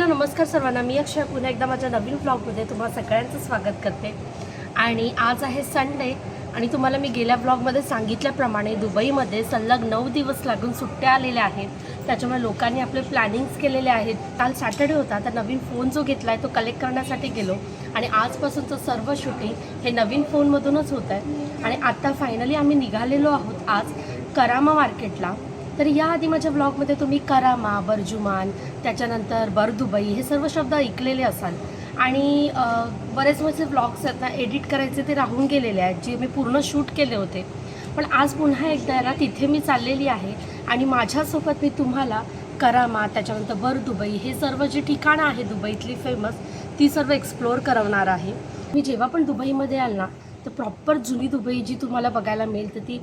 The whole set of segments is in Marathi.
हॅलो नमस्कार सर्वांना, मी अक्षय पुन्हा एकदा माझ्या नवीन व्लॉगमध्ये तुम्हाला सगळ्यांचं स्वागत करते. आणि आज आहे संडे आणि तुम्हाला मी गेल्या व्लॉगमध्ये सांगितल्याप्रमाणे दुबईमध्ये सलग 9 दिवस लागून सुट्ट्या आलेल्या आहेत. त्याच्यामुळे लोकांनी आपले प्लॅनिंग्स केलेले आहेत. काल सॅटर्डे होता, तर नवीन फोन जो घेतला आहे तो कलेक्ट करण्यासाठी गेलो आणि आजपासूनचं सर्व शूटिंग हे नवीन फोनमधूनच होत आहे. आणि आत्ता फायनली आम्ही निघालेलो आहोत आज करामा मार्केटला. तर याआधी माझ्या ब्लॉगमध्ये तुम्ही करामा, बर्जुमान, त्याच्यानंतर दुबई हे सर्व शब्द ऐकलेले असाल. आणि बरेच माझे ब्लॉग्स आहेत ना, एडिट करायचे ते राहून गेलेले आहेत, जे मी पूर्ण शूट केले होते. पण आज पुन्हा एकदा याला तिथे मी चाललेली आहे आणि माझ्यासोबत मी तुम्हाला करामा, त्याच्यानंतर दुबई हे सर्व जी ठिकाणं आहेत दुबईतली फेमस, ती सर्व एक्सप्लोअर करवणार आहे. मी जेव्हा पण दुबईमध्ये आल ना, तर प्रॉपर जुनी दुबई जी तुम्हाला बघायला मिळेल तर ती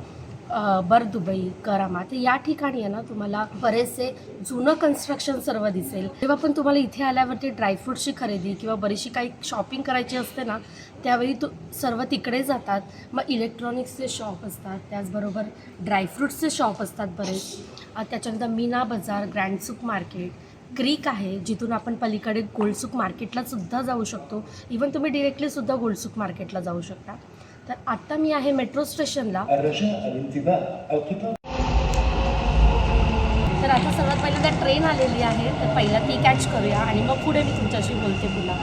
दुबई, करामा. तर या ठिकाणी आहे ना तुम्हाला बरेचसे जुनं कन्स्ट्रक्शन सर्व दिसेल. जेव्हा पण तुम्हाला इथे आल्यावरती ड्रायफ्रूट्सची खरेदी किंवा बरीचशी काही शॉपिंग करायची असते ना, त्यावेळी सर्व तिकडे जातात. मग इलेक्ट्रॉनिक्सचे शॉप असतात, त्याचबरोबर ड्रायफ्रूट्सचे शॉप असतात बरेच. त्याच्यानंतर मीना बाजार, ग्रँड सुक मार्केट, क्रीक आहे जिथून आपण पलीकडे गोल्डसुक मार्केटला सुद्धा जाऊ शकतो. इवन तुम्ही डिरेक्टलीसुद्धा गोल्डसुक मार्केटला जाऊ शकता. तर आत्ता मी आहे मेट्रो स्टेशनला. तर आता सर्वात पहिल्यांदा ट्रेन आलेली आहे, तर पहिला ती कॅच करूया आणि मग पुढे मी तुमच्याशी बोलते पुन्हा.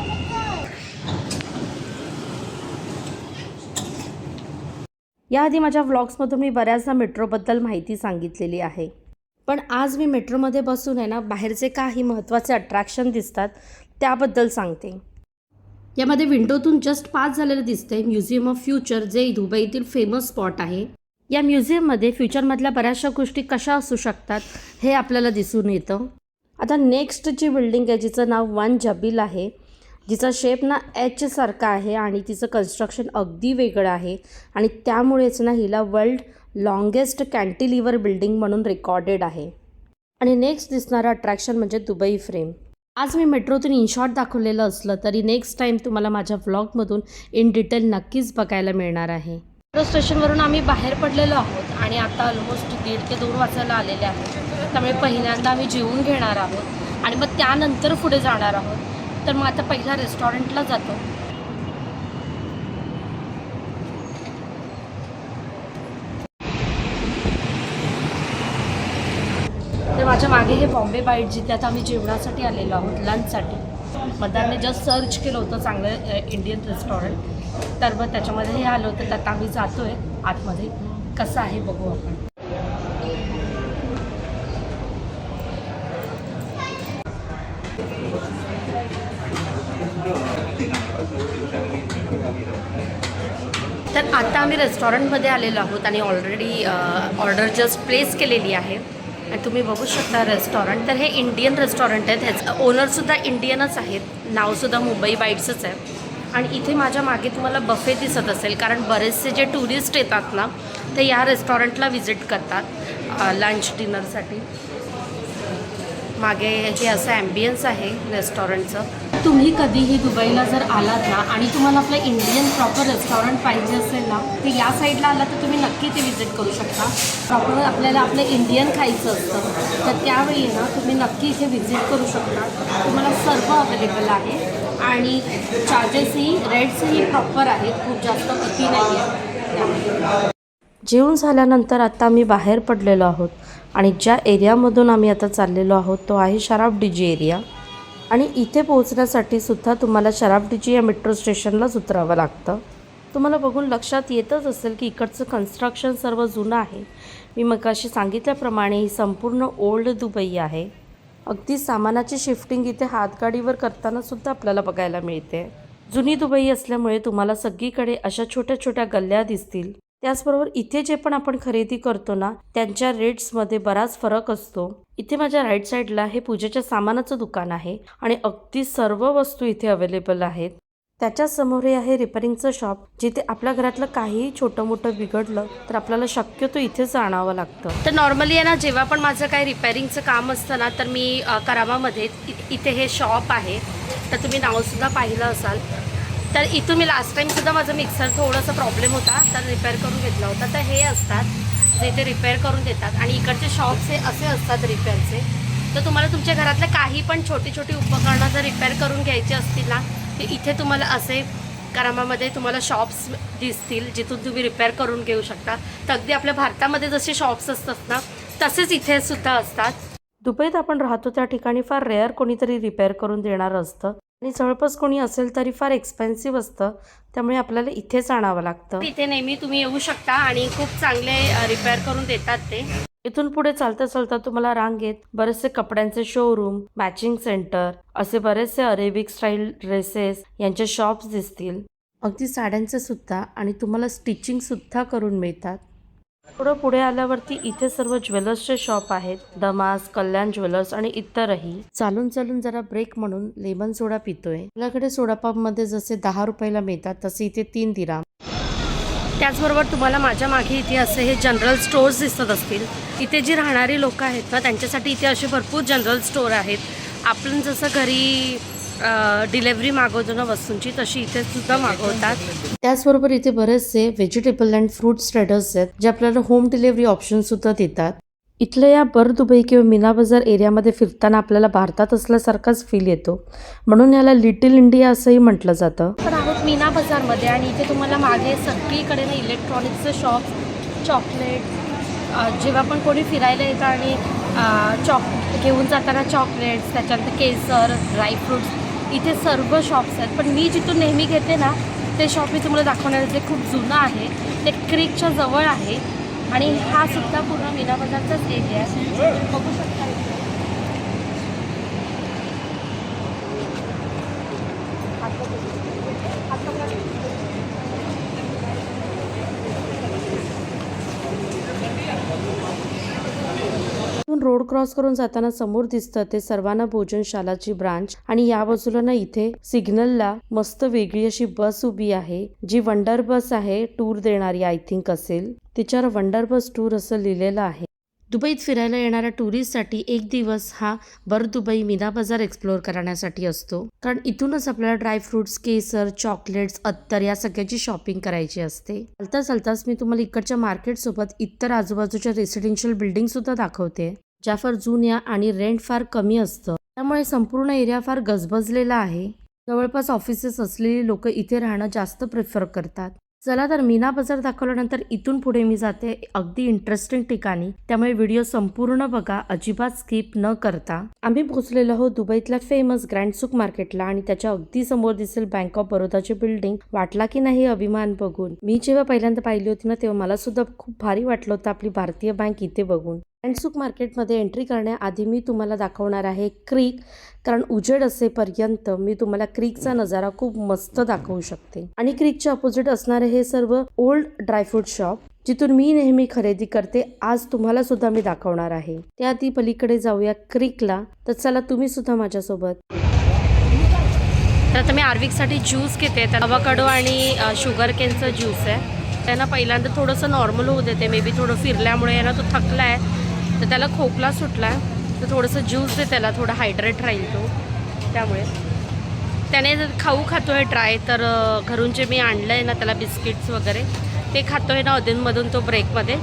याआधी माझ्या व्लॉग्समधून मी बऱ्याचदा मेट्रोबद्दल माहिती सांगितलेली आहे. पण आज मी मेट्रोमध्ये बसून आहे ना, बाहेरचे काही महत्त्वाचे अट्रॅक्शन दिसतात त्याबद्दल सांगते. यामध्ये विंडोतून जस्ट पास झालेलं दिसतंय म्युझियम ऑफ फ्युचर, जे दुबईतील फेमस स्पॉट आहे. या म्युझियममध्ये फ्युचरमधल्या बऱ्याचशा गोष्टी कशा असू शकतात हे आपल्याला दिसून येतं. आता नेक्स्ट जी बिल्डिंग आहे जिचं नाव वन जबील आहे, जिचा शेप ना एच सारखा आहे आणि तिचं कन्स्ट्रक्शन अगदी वेगळं आहे आणि त्यामुळेच ना हिला वर्ल्ड लॉंगेस्ट कॅन्टिलिव्हर बिल्डिंग म्हणून रेकॉर्डेड आहे. आणि नेक्स्ट दिसणारं अट्रॅक्शन म्हणजे दुबई फ्रेम. आज मी मेट्रोतून इनशॉट दाखवलेलं असलं तरी नेक्स्ट टाईम तुम्हाला माझ्या व्लॉगमधून इन डिटेल नक्कीच बघायला मिळणार आहे. मेट्रो स्टेशनवरून आम्ही बाहेर पडलेलो आहोत आणि आता ऑलमोस्ट 1:30 ते 2 वाजायला आलेले आहेत. त्यामुळे पहिल्यांदा आम्ही जेवून घेणार आहोत आणि मग त्यानंतर पुढे जाणार आहोत. तर मग आता पहिला रेस्टॉरंटला जातो. तर माझ्या मागे हे बॉम्बे बाईट, जिथे आता आम्ही जेवणासाठी आलेलो आहोत लंचसाठी. मदारने जस्ट सर्च केलं होतं चांगलं इंडियन रेस्टॉरंट, तर मग त्याच्यामध्ये हे आलं होतं. तर आता आम्ही जातो आहे आतमध्ये, कसं आहे बघू आपण. तर आता आम्ही रेस्टॉरंटमध्ये आलेलो आहोत आणि ऑलरेडी ऑर्डर जस्ट प्लेस केलेली आहे आणि तुम्ही बघू शकता रेस्टॉरंट. तर हे इंडियन रेस्टॉरंट आहे, ह्याचं ओनरसुद्धा इंडियनच आहेत, नावसुद्धा मुंबई बाईट्सच आहे. आणि इथे माझ्या मागे तुम्हाला बफे दिसत असेल, कारण बरेचसे जे टुरिस्ट येतात ना, ते या रेस्टॉरंटला व्हिजिट करतात लंच डिनरसाठी. मागे हे असं ॲम्बियन्स आहे रेस्टॉरंटचं. तुम्ही कधीही दुबईला जर आलात ना आणि तुम्हाला आपलं इंडियन प्रॉपर रेस्टॉरंट पाहिजे असेल ना, तर या साईडला आला तर तुम्ही नक्की ते व्हिजिट करू शकता. प्रॉपर आपल्याला आपलं इंडियन खायचं असतं, तर त्यावेळी ना तुम्ही नक्की इथे व्हिजिट करू शकता. तुम्हाला सर्व अवेलेबल आहे आणि चार्जेसही रेट्सही प्रॉपर आहेत, खूप जास्त अति नाही आहे. जेवण झाल्यानंतर आता आम्ही बाहेर पडलेलो आहोत आणि ज्या एरियामधून आम्ही आता चाललेलो आहोत तो आहे शराफडीजी एरिया. आणि इथे पोहोचण्यासाठी सुद्धा तुम्हाला शराफडीजी या मेट्रो स्टेशनलाच उतरावं लागतं. तुम्हाला बघून लक्षात येतच असेल की इकडचं कन्स्ट्रक्शन सर्व जुनं आहे. मी मगाशी सांगितल्याप्रमाणे ही संपूर्ण ओल्ड दुबई आहे. अगदी सामानाची शिफ्टिंग इथे हातगाडीवर करताना सुद्धा आपल्याला बघायला मिळते. जुनी दुबई असल्यामुळे तुम्हाला सगळीकडे अशा छोट्या छोट्या गल्ल्या दिसतील. त्याचबरोबर इथे जे पण आपण खरेदी करतो ना, त्यांच्या रेट्समध्ये बराच फरक असतो. इथे माझ्या राईट साईडला हे पूजेच्या सामानाचं दुकान आहे आणि अगदी सर्व वस्तू इथे अवेलेबल आहेत. त्याच्यासमोर हे आहे रिपेअरिंगचं शॉप, जिथे आपल्या घरातलं काहीही छोटं मोठं बिघडलं तर आपल्याला शक्यतो इथेच आणावं लागतं. तर नॉर्मली आहे ना, जेव्हा पण माझं काही रिपेअरिंगचं काम असतं ना, तर मी करामामध्ये इथे हे शॉप आहे. तर तुम्ही नावसुद्धा पाहिलं असाल. तर इथून मी लास्ट टाईमसुद्धा माझं मिक्सर थोडंसं प्रॉब्लेम होता, तर रिपेअर करून घेतला होता. तर हे असतात जे ते रिपेअर करून देतात आणि इकडचे शॉप्स हे असे असतात रिपेअरचे. तर तुम्हाला तुमच्या घरातल्या काही पण छोटी छोटी उपकरणं जर रिपेअर करून घ्यायची असतील ना, तर इथे तुम्हाला असे करामामध्ये तुम्हाला शॉप्स दिसतील जिथून तुम्ही रिपेअर करून घेऊ शकता. तर अगदी आपल्या भारतामध्ये जसे शॉप्स असतात ना, तसेच इथे सुद्धा असतात. दुबईत आपण राहतो त्या ठिकाणी फार रेअर कोणीतरी रिपेअर करून देणारं असतं आणि जवळपास कोणी असेल तरी फार एक्सपेन्सिव्ह असतं, त्यामुळे आपल्याला इथेच आणावं लागतं. इथे नेहमी तुम्ही येऊ शकता आणि खूप चांगले रिपेअर करून देतात ते. इथून पुढे चालता चालता तुम्हाला रांगेत बरेचसे कपड्यांचे शोरूम, मॅचिंग सेंटर, असे बरेचसे अरेबिक स्टाईल ड्रेसेस यांचे शॉप्स दिसतील. अगदी साड्यांचे सुद्धा आणि तुम्हाला स्टिचिंग सुद्धा करून मिळतात. थोडं पुढे आल्यावरती इथे सर्व ज्वेलर्सचे शॉप आहेत. दमास, कल्याण ज्वेलर्स आणि इतरही. चालून चालून जरा ब्रेक म्हणून लेमन सोडा पितोय. आपल्याकडे सोडापॉप मध्ये जसे 10 रुपयाला मिळतात तसे इथे 3 दिराम. त्याचबरोबर तुम्हाला माझ्या मागे इथे असे हे जनरल स्टोर्स दिसत असतील. इथे जी राहणारी लोक आहेत ना, त्यांच्यासाठी इथे असे भरपूर जनरल स्टोर आहेत. आपण जसं घरी डिलेव्हरी मागवतो ना वस्तूंची, तशी इथे सुद्धा मागवतात. त्याचबरोबर इथे बरेचसे व्हेजिटेबल अँड फ्रूट्स ट्रेडर्स आहेत जे आपल्याला होम डिलेव्हरी ऑप्शन सुद्धा देतात. इथल्या या बर दुबई किंवा मीना बाजार एरियामध्ये फिरताना आपल्याला भारतात असल्यासारखाच फील येतो, म्हणून याला लिटिल इंडिया असंही म्हटलं जातं. आपण आहोत मीना बाजारमध्ये आणि इथे तुम्हाला मागे सगळीकडे ना इलेक्ट्रॉनिक्सचे शॉप, चॉकलेट, जेव्हा पण कोणी फिरायला येतं आणि घेऊन जाताना चॉकलेट्स, त्याच्यानंतर केसर, ड्रायफ्रूट्स, इथे सर्व शॉप्स आहेत. पण मी जिथून नेहमी घेते ना, ते शॉप मी तुम्हाला दाखवणार आहे जे खूप जुनं आहे. ते क्रीकच्या जवळ आहे आणि हा सुद्धा पूर्ण मीना बाजारचाच एरिया आहे. बघू शकता रोड क्रॉस करून जाताना समोर दिसतं ते सर्वांना भोजनशालाची ब्रांच आणि या बाजूला ना इथे सिग्नलला मस्त वेगळी अशी बस उभी आहे जी वंडर बस आहे, टूर देणारी आय थिंक असेल. तिच्यावर वंडर बस टूर असं लिहिलेलं आहे. दुबईत फिरायला येणाऱ्या टुरिस्टसाठी एक दिवस हा बर दुबई मीना बाजार एक्सप्लोअर करण्यासाठी असतो, कारण इथूनच आपल्याला ड्रायफ्रुट्स, केसर, चॉकलेट्स, अत्तर या सगळ्याची शॉपिंग करायची असते. चालता चालताच मी तुम्हाला इकडच्या मार्केट सोबत इतर आजूबाजूच्या रेसिडेन्शियल बिल्डिंग सुद्धा दाखवते, ज्या फार जुन्या आणि रेंट फार कमी असतं. त्यामुळे संपूर्ण एरिया फार गजबजलेला आहे. जवळपास ऑफिसेस असलेली लोक इथे राहणं जास्त प्रिफर करतात. चला तर मीना बाजार दाखवल्यानंतर इथून पुढे मी जाते अगदी इंटरेस्टिंग ठिकाणी, त्यामुळे व्हिडिओ संपूर्ण बघा, अजिबात स्किप न करता. आम्ही पोहोचलेलो आहोत दुबईतल्या फेमस ग्रँड सूक मार्केटला आणि त्याच्या अगदी समोर दिसेल बँक ऑफ बरोडाची बिल्डिंग. वाटला की नाही अभिमान बघून. मी जेव्हा पहिल्यांदा पाहिली होती ना, तेव्हा मला सुद्धा खूप भारी वाटलं होतं आपली भारतीय बँक इथे बघून. ग्रँड सूक मार्केटमध्ये एंट्री करण्याआधी मी तुम्हाला दाखवणार आहे क्रीक, कारण उजेड असेपर्यंत मी तुम्हाला क्रीकचा नजारा खूप मस्त दाखवू शकते. आणि क्रीकच्या अपोजिट असणारे हे सर्व ओल्ड ड्रायफ्रूट शॉप जिथून मी नेहमी खरेदी करते, आज तुम्हाला सुद्धा मी दाखवणार आहे. त्याआधी पलीकडे जाऊया क्रीकला. तर चला तुम्ही सुद्धा माझ्यासोबत. तर आता मी आर्विकसाठी ज्यूस घेते. अवाकाडो आणि शुगर केनचं ज्यूस आहे. त्यांना पहिल्यांदा थोडंसं नॉर्मल होऊ देते. मे बी थोडं फिरल्यामुळे ना तो थकला आहे, तर त्याला खोकला सुटला आहे, तर थोडंसं ज्यूस दे त्याला, थोडं हायड्रेट राहील तो. त्यामुळे त्याने जर खाऊ खातो आहे ड्राय, तर घरून जे मी आणलं आहे ना त्याला बिस्किट्स वगैरे ते खातो आहे ना अधूनमधून तो ब्रेकमध्ये,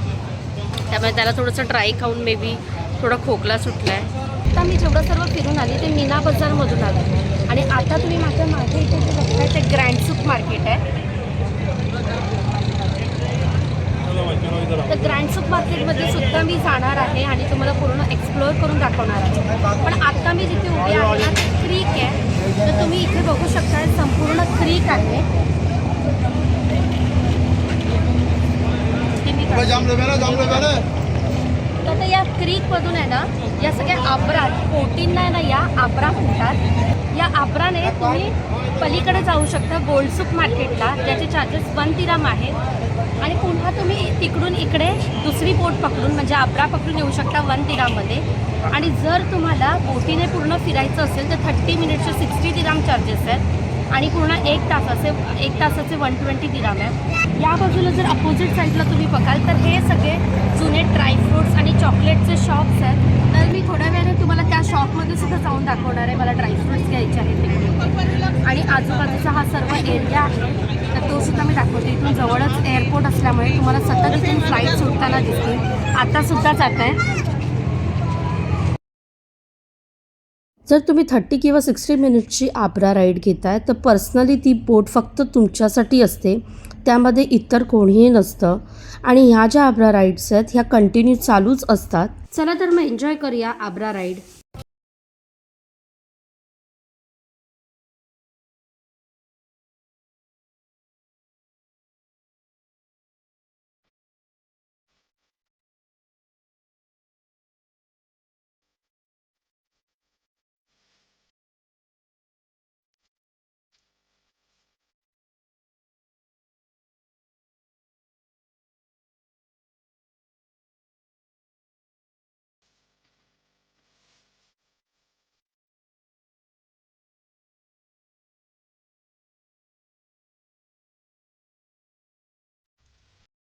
त्यामुळे त्याला थोडंसं ड्राय खाऊन मे बी थोडा खोकला सुटला आहे. आता मी जेवढं सर्व फिरून आले ते मीना बाजारमधून आले आणि आता तुम्ही माझ्या मागे इथे जे बघताय ते ग्रँड सूक मार्केट आहे. तर ग्रँड सूक मार्केटमध्ये सुद्धा मी जाणार आहे आणि तुम्हाला पूर्ण एक्सप्लोअर करून दाखवणार आहे. पण आता मी जिथे उभी आहे ना ते क्रीक आहे. तर तुम्ही इथे बघू शकता संपूर्ण क्रीक आहे. तर या क्रीकमधून आहे ना या सगळ्या आब्रा पोटींना आहे ना या आब्रा म्हणतात. या आब्राने तुम्ही पलीकडे जाऊ शकता गोल्ड सूक मार्केटला, ज्याचे चार्जेस 1 दिराम आहेत. आणि पुन्हा तुम्ही तिकडून इकडे दुसरी बोट पकडून म्हणजे आब्रा पकडून येऊ शकता 1 दिराममध्ये. आणि जर तुम्हाला बोटीने पूर्ण फिरायचं असेल तर 30 मिनिटचे 60 दिराम चार्जेस आहेत आणि पूर्ण 1 तासाचे 120 दिराम आहे. या बाजूला जर अपोजिट साईडला तुम्ही बघाल तर हे सगळे जुने ड्रायफ्रुट्स आणि चॉकलेटचे शॉप्स आहेत. तर मी थोड्या वेळाने तुम्हाला त्या शॉपमध्ये सुद्धा जाऊन दाखवणार आहे. मला ड्रायफ्रुट्स घ्यायचे आहेत तिकडे आणि आजूबाजूचा हा सर्व एरिया आहे, तर तो सुद्धा मी दाखवते. इथून जवळच एअरपोर्ट असल्यामुळे तुम्हाला सतत इथून फ्लाईट सुटताना दिसतील. आता सुद्धा जात आहे. जर तुम्ही 30 किंवा 60 मिनिट्सची आब्रा राईड घेताय तर पर्सनली ती बोट फक्त तुमच्यासाठी असते, त्यामध्ये इतर कोणीही नसतं आणि ह्या ज्या आब्रा राईड्स आहेत ह्या कंटिन्यू चालूच असतात. चला तर मग एन्जॉय करूया आब्रा राईड.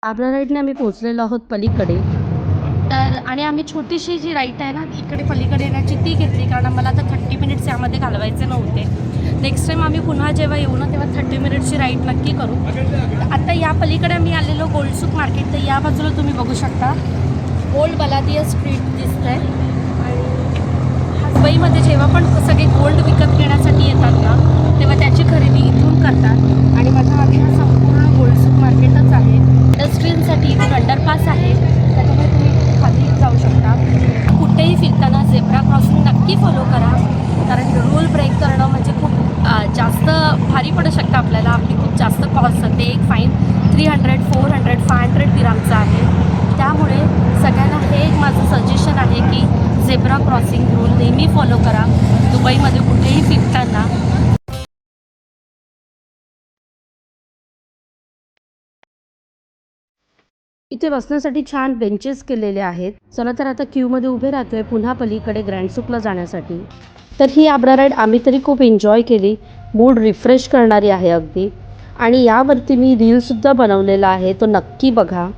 आब्रा राईडने आम्ही पोहोचलेलो आहोत पलीकडे. तर आणि आम्ही छोटीशी जी राईड आहे ना इकडे पलीकडे येण्याची ती घेतली, कारण आम्हाला आता 30 मिनिट्स यामध्ये घालवायचे नव्हते. नेक्स्ट टाईम आम्ही पुन्हा जेव्हा येऊ ना तेव्हा 30 मिनिट्सची राईड नक्की करू. तर आता या पलीकडे आम्ही आलेलो गोल्डसूक मार्केट. तर या बाजूला तुम्ही बघू शकता गोल्ड बलादिया स्ट्रीट दिसत आहे. आणि दुबईमध्ये जेव्हा पण सगळे गोल्ड विकत घेण्यासाठी येतात ना तेव्हा त्याची खरेदी इथून करतात. आणि माझ्या मागे हा संपूर्ण गोल्डसूक मार्केटच आहे. पेडेस्ट्रियनसाठी इथून अंडरपास आहे, त्याच्यामुळे तुम्ही खाली जाऊ शकता. कुठेही फिरताना झेब्रा क्रॉसिंग नक्की फॉलो करा, कारण रूल ब्रेक करणं म्हणजे खूप जास्त भारी पडू शकतं आपल्याला. आपली खूप जास्त कॉस्ट जाते. एक फाईन 300, 400, 500 दिरामचा आहे. त्यामुळे सगळ्यांना हे एक माझं सजेशन आहे की झेब्रा क्रॉसिंग रूल नेहमी फॉलो करा दुबईमध्ये कुठेही फिरताना. इथे बसण्यासाठी छान बेंचेस केलेले आहेत. चला तर आता क्यूमध्ये उभे राहतोय पुन्हा पलीकडे ग्रँडसूकला जाण्यासाठी. तर ही आब्रा राईड आम्ही तरी खूप एन्जॉय केली. मूड रिफ्रेश करणारी आहे अगदी. आणि यावरती मी रीलसुद्धा बनवलेला आहे, तो नक्की बघा.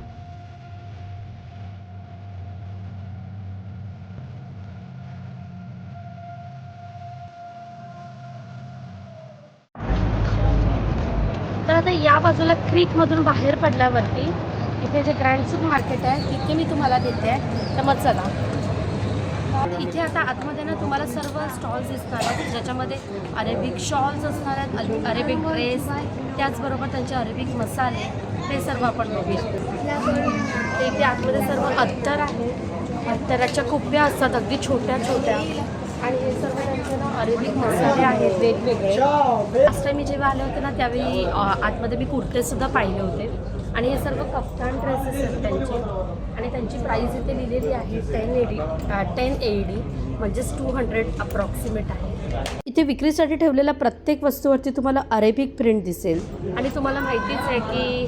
तर आता या बाजूला क्रीकमधून बाहेर पडल्यावरती इथे जे ग्रँडसूक मार्केट आहे तिथे मी तुम्हाला देते. तर मग चला. इथे आता आतमध्ये ना तुम्हाला सर्व स्टॉल्स दिसणार आहेत, ज्याच्यामध्ये अरेबिक शॉल्स असणार आहेत, अरेबिक ड्रेस, त्याचबरोबर त्यांचे अरेबिक मसाले, ते सर्व आपण बघूया. इथे आतमध्ये सर्व अत्तर आहे. अत्तराच्या कुप्या असतात अगदी छोट्या छोट्या. आणि हे सर्व त्यांचे ना अरेबिक मसाले आहेत वेगवेगळे. लास्ट टाइम मी जेव्हा आले होते ना त्यावेळी आतमध्ये मी कुर्तेसुद्धा पाहिले होते. आणि हे सर्व कफ्तान ड्रेसेस आहेत त्यांचे. आणि त्यांची प्राईस इथे लिहिलेली आहे 10 AED म्हणजेच 200 अप्रॉक्सिमेट आहे. इथे विक्रीसाठी ठेवलेल्या प्रत्येक वस्तूवरती तुम्हाला अरेबिक प्रिंट दिसेल. आणि तुम्हाला माहितीच आहे की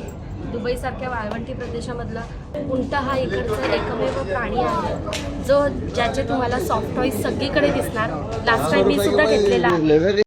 दुबईसारख्या वाळवंटी प्रदेशामधला उंट हा इकडचा एकमेव प्राणी आहे जो ज्याचे तुम्हाला सॉफ्ट टॉईज सगळीकडे दिसणार. लास्ट टाइम मी सुद्धा घेतलेला आहे.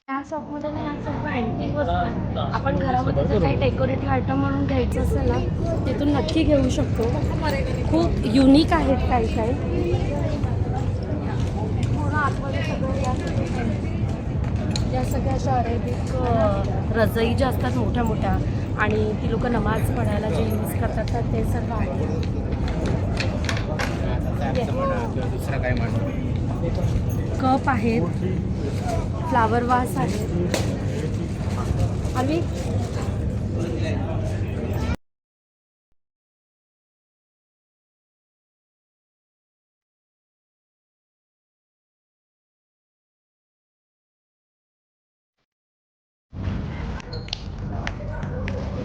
या शॉपमध्ये ना या सर्व अँटिक वस्तू आपण घरामध्ये जर काही डेकोरेटिव्ह आयटम म्हणून घ्यायचं असेल ना तिथून नक्की घेऊ शकतो. खूप युनिक आहेत काही काही. पूर्ण आतमध्ये सगळं या सगळ्या अशा अरेबिक रजई ज्या असतात मोठ्या मोठ्या आणि ती लोक नमाज पढायला जे यूज करतात तर ते सर्व आहे. कप आहेत, फ्लावर वास आहे. आणि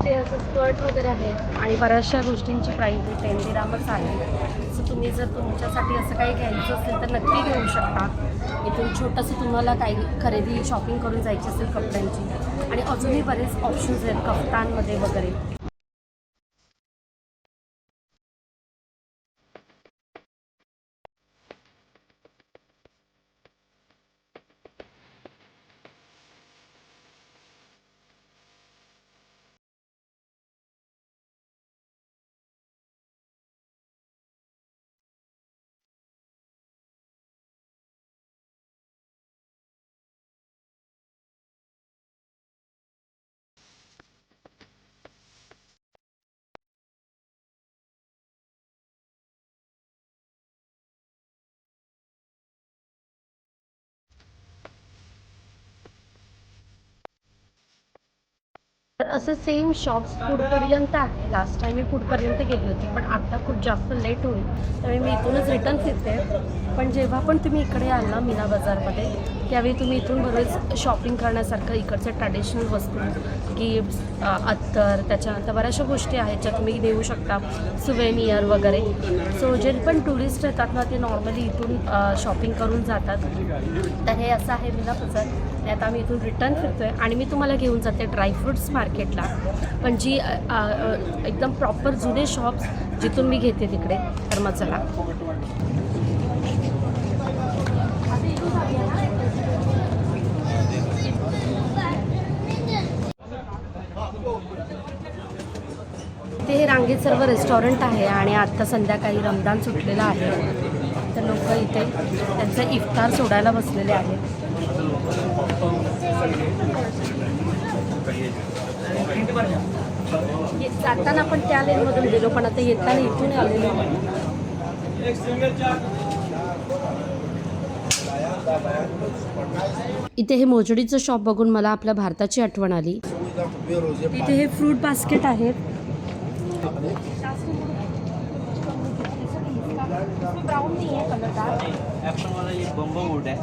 ते स्कर्ट वगैरे आहे आणि बऱ्याचशा गोष्टींची प्राईस 10 दिरामच आहे. सो तुम्ही जर तुमच्यासाठी असं काही घ्यायचं असेल तर नक्की घेऊ शकता. इथून छोटंसं तुम्हाला काही खरेदी शॉपिंग करून जायची असेल कपड्यांची आणि अजूनही बरेच ऑप्शन्स आहेत कफ्तांमध्ये वगैरे. तर असे सेम शॉप्स फूडपर्यंत आहे. लास्ट टाइम मी फूडपर्यंत गेली होती पण आता खूप जास्त लेट होईल त्यामुळे मी इथूनच रिटर्न फिरते. पण जेव्हा पण तुम्ही इकडे आल ना मीना बाजारमध्ये त्यावेळी तुम्ही इथून बरेच शॉपिंग करण्यासारखं इकडचे ट्रॅडिशनल वस्तू, गिफ्ट्स, अत्तर, त्याच्यानंतर बऱ्याचशा गोष्टी आहेत ज्या तुम्ही देऊ शकता, सुवेनियर वगैरे. सो जे पण टुरिस्ट येतात ना ते नॉर्मली इथून शॉपिंग करून जातात. तर हे असं आहे मीना बाजार. आता आम्ही इथून रिटर्न फिरतो आहे आणि मी तुम्हाला घेऊन जाते ड्रायफ्रूट्स मार्केटला, पण जी एकदम प्रॉपर जुने शॉप्स जिथून मी घेते तिकडे. तर मग चला. ते हे रांगेत सर्व रेस्टॉरंट आहे आणि आत्ता संध्याकाळी रमदान सुटलेलं आहे तर लोक इथे त्यांचं इफ्तार सोडायला बसलेले आहेत. जाताना आपण त्या लेनमधून गेलो पण आता येताना इथून आलेलो. इथे हे मोजडीचं शॉप बघून मला आपल्या भारताची आठवण आली. इथे हे फ्रूट बास्केट आहेत. ब्राउन नहीं है कलर डार्क एप्पल वाला ये बम्बो वुड है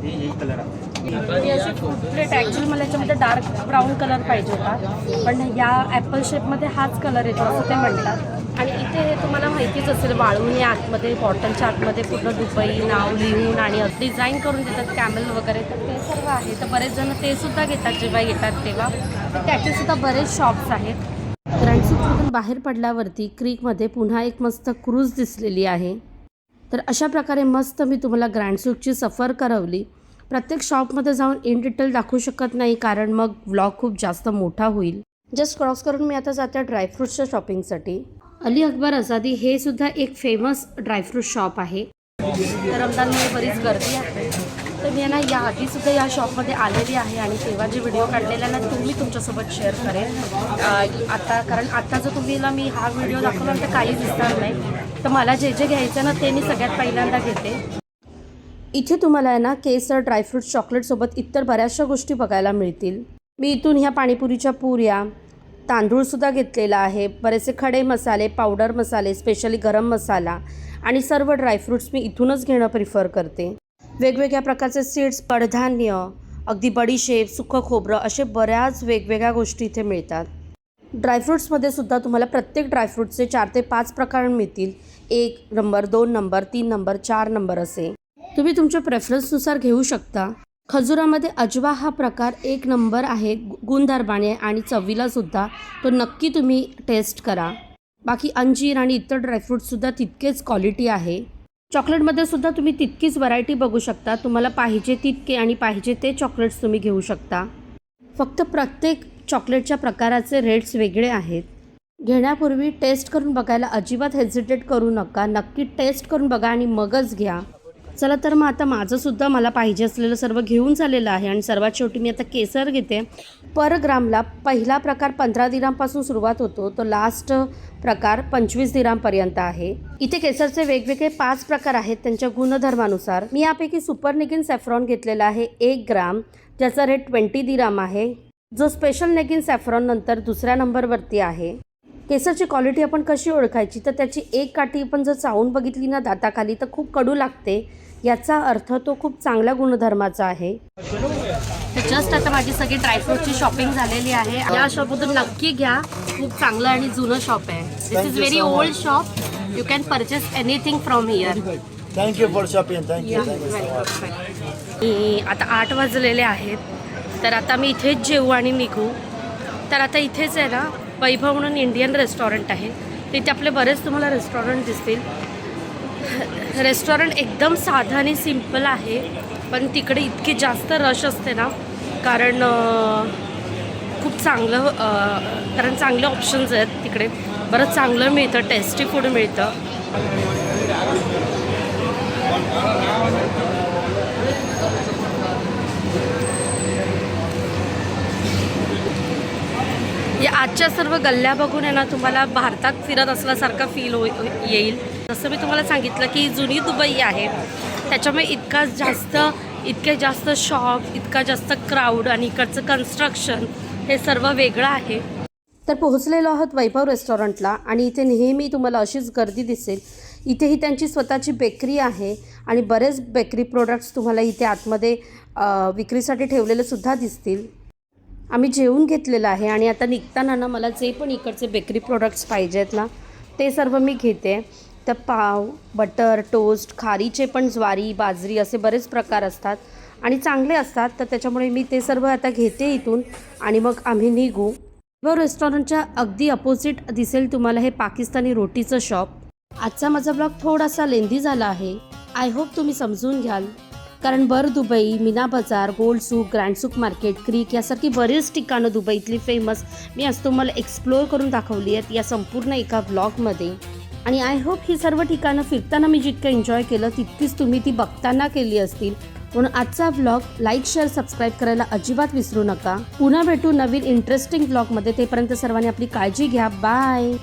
ये यही कलर आहे. ही अशी फ्रूट प्लेट ॲक्च्युली मला याच्यामध्ये डार्क ब्राऊन कलर पाहिजे होता पण या ॲपल शेपमध्ये हाच कलर येतो असं ते म्हणतात. आणि इथे हे तुम्हाला माहितीच असेल वाळून या आतमध्ये बॉटलच्या आतमध्ये पूर्ण दुबई नाव लिहून आणि डिझाईन करून देतात कॅमल वगैरे. तर ते सर्व आहे. तर बरेच जण ते सुद्धा घेतात जेव्हा येतात तेव्हा. त्याचेसुद्धा बरेच शॉप्स आहेत. ग्रँड बाहेर पडल्यावरती क्रीकमध्ये पुन्हा एक मस्त क्रूज दिसलेली आहे. तर अशा प्रकारे मस्त मी तुम्हाला ग्रँड सूकची सफर करवली. प्रत्येक शॉपमध्ये जाऊन इन डिटेल दाखवू शकत नाही कारण मग व्लॉग खूप जास्त मोठा होईल. जस्ट क्रॉस करून मी आता जाते ड्रायफ्रूट्सच्या शॉपिंगसाठी. अली अकबर आझादी हे सुद्धा एक फेमस ड्रायफ्रूट शॉप आहे. तर रमजानमुळे बरीच गर्दी आहे. तर मी ना याआधीसुद्धा या शॉपमध्ये आलेली आहे आणि तेव्हा जे व्हिडिओ काढलेला ना तो मी तुमच्यासोबत शेअर करेन आता. कारण आता जर तुम्हीला मी हा व्हिडिओ दाखवला तर काही दिसणार नाही. तर मला जे जे घ्यायचं ना ते मी सगळ्यात पहिल्यांदा घेते. इथे तुम्हाला आहे ना केसर, ड्रायफ्रूट, चॉकलेटसोबत इतर बऱ्याचशा गोष्टी बघायला मिळतील. मी इथून ह्या पाणीपुरीच्या पुऱ्या, तांदूळसुद्धा घेतलेला आहे. बरेचसे खडे मसाले, पावडर मसाले, स्पेशली गरम मसाला आणि सर्व ड्रायफ्रूट्स मी इथूनच घेणं प्रिफर करते. वेगवेगळ्या प्रकारचे सीड्स, कडधान्य, अगदी बडीशेप, सुकं खोबरं असे बऱ्याच वेगवेगळ्या गोष्टी इथे मिळतात. ड्रायफ्रूट्समध्ये सुद्धा तुम्हाला प्रत्येक ड्रायफ्रूटचे 4 ते 5 प्रकार मिळतील. 1 नंबर, 2 नंबर, 3 नंबर, 4 नंबर असे तुम्ही तुमच्या प्रेफरन्सनुसार घेऊ शकता. खजुरामध्ये अजवा हा प्रकार 1 नंबर आहे. गुणधर्माने आणि चवीलासुद्धा तो नक्की तुम्ही टेस्ट करा. बाकी अंजीर आणि इतर ड्रायफ्रूट्ससुद्धा तितकेच क्वालिटी आहे. चॉकलेटमध्ये सुद्धा तुम्ही तितकीच व्हरायटी बघू शकता. तुम्हाला पाहिजे तितके आणि पाहिजे ते चॉकलेट्स तुम्ही घेऊ शकता. फक्त प्रत्येक चॉकलेटच्या प्रकाराचे रेट्स वेगळे आहेत. घेण्यापूर्वी टेस्ट करून बघायला अजिबात हेजिटेट करू नका. नक्की टेस्ट करून बघा आणि मगच घ्या. चला तर मग आता माझंसुद्धा मला पाहिजे असलेलं सर्व घेऊन झालेलं आहे आणि सर्वात शेवटी मी आता केसर घेते. पर ग्रामला पहिला प्रकार 15 दिरांपासून सुरुवात होतो तो लास्ट प्रकार 25 दिरांपर्यंत आहे. इथे केसरचे वेगवेगळे 5 प्रकार आहेत त्यांच्या गुणधर्मानुसार. मी यापैकी सुपर नेगिन सॅफ्रॉन घेतलेला आहे 1 ग्राम ज्याचा रेट 20 दिराम आहे. जो स्पेशल नेगिन सॅफ्रॉन नंतर दुसऱ्या नंबरवरती आहे. केसरची क्वालिटी आपण कशी ओळखायची तर त्याची एक काठी आपण जर चावून बघितली ना दाताखाली तर खूप कडू लागते. याचा अर्थ तो खूप चांगल्या गुणधर्माचा आहे. जस्ट आता माझी सगळी ड्रायफ्रूटची शॉपिंग झालेली आहे. या शॉपमधून नक्की घ्या खूप चांगलं आणि जुनं शॉप आहे. दिस Thank is you very so much. Old shop. You can purchase anything from here. Thank you for shopping. Thank you so much. आता 8 वाजलेले आहेत, तर आता मी इथेच जेवू आणि निघू. तर आता इथेच आहे ना वैभव म्हणून इंडियन रेस्टॉरंट आहे. तिथे आपले बरेच तुम्हाला रेस्टॉरंट दिसतील. रेस्टॉरंट एकदम साधं आणि सिम्पल आहे, पण तिकडे इतकी जास्त रश असते ना, कारण खूप चांगलं कारण चांगले ऑप्शन्स आहेत तिकडे. बरंच चांगलं मिळतं, टेस्टी फूड मिळतं. या आजच्या सर्व गल्ल्या बघून आहे ना तुम्हाला भारतात फिरत असल्यासारखा फील येईल. जसं मी तुम्हाला सांगितलं की जुनी दुबई आहे, त्याच्यामुळे इतके जास्त शॉप, इतका जास्त क्राऊड आणि इकडचं कन्स्ट्रक्शन हे सर्व वेगळं आहे. तर पोहोचलेलो आहोत वैभव रेस्टॉरंटला आणि इथे नेहमी तुम्हाला अशीच गर्दी दिसेल. इथेही त्यांची स्वतःची बेकरी आहे आणि बरेच बेकरी प्रोडक्ट्स तुम्हाला इथे आतमध्ये विक्रीसाठी ठेवलेले सुद्धा दिसतील. आम्ही जेवून घेतलेलं आहे आणि आता निघताना ना मला जे पण इकडचे बेकरी प्रोडक्ट्स पाहिजे आहेत ना ते सर्व मी घेते. तर पाव, बटर, टोस्ट, खारीचे पण ज्वारी, बाजरी असे बरेच प्रकार असतात आणि चांगले असतात. तर त्याच्यामुळे मी ते सर्व आता घेते इथून आणि मग आम्ही निघू. वैभव रेस्टॉरंटच्या अगदी अपोजिट दिसेल तुम्हाला हे पाकिस्तानी रोटीचं शॉप. आजचा माझा ब्लॉग थोडासा लेंदी झाला आहे. आय होप तुम्ही समजून घ्याल, कारण बर दुबई, मीना बाजार, गोल्ड सूक, ग्रँड सूक मार्केट, क्रीक यासारखी बरीच ठिकाणं दुबईतली फेमस मी आज तुम्हाला एक्सप्लोअर करून दाखवली आहेत या संपूर्ण एका ब्लॉगमध्ये. आणि आय होप ही सर्व ठिकाणं फिरताना मी जितकं एन्जॉय केलं तितकीच तुम्ही ती बघताना केली असतील. म्हणून आजचा ब्लॉग लाईक, शेअर, सबस्क्राईब करायला अजिबात विसरू नका. पुन्हा भेटू नवीन इंटरेस्टिंग ब्लॉगमध्ये. तेपर्यंत सर्वांनी आपली काळजी घ्या. बाय.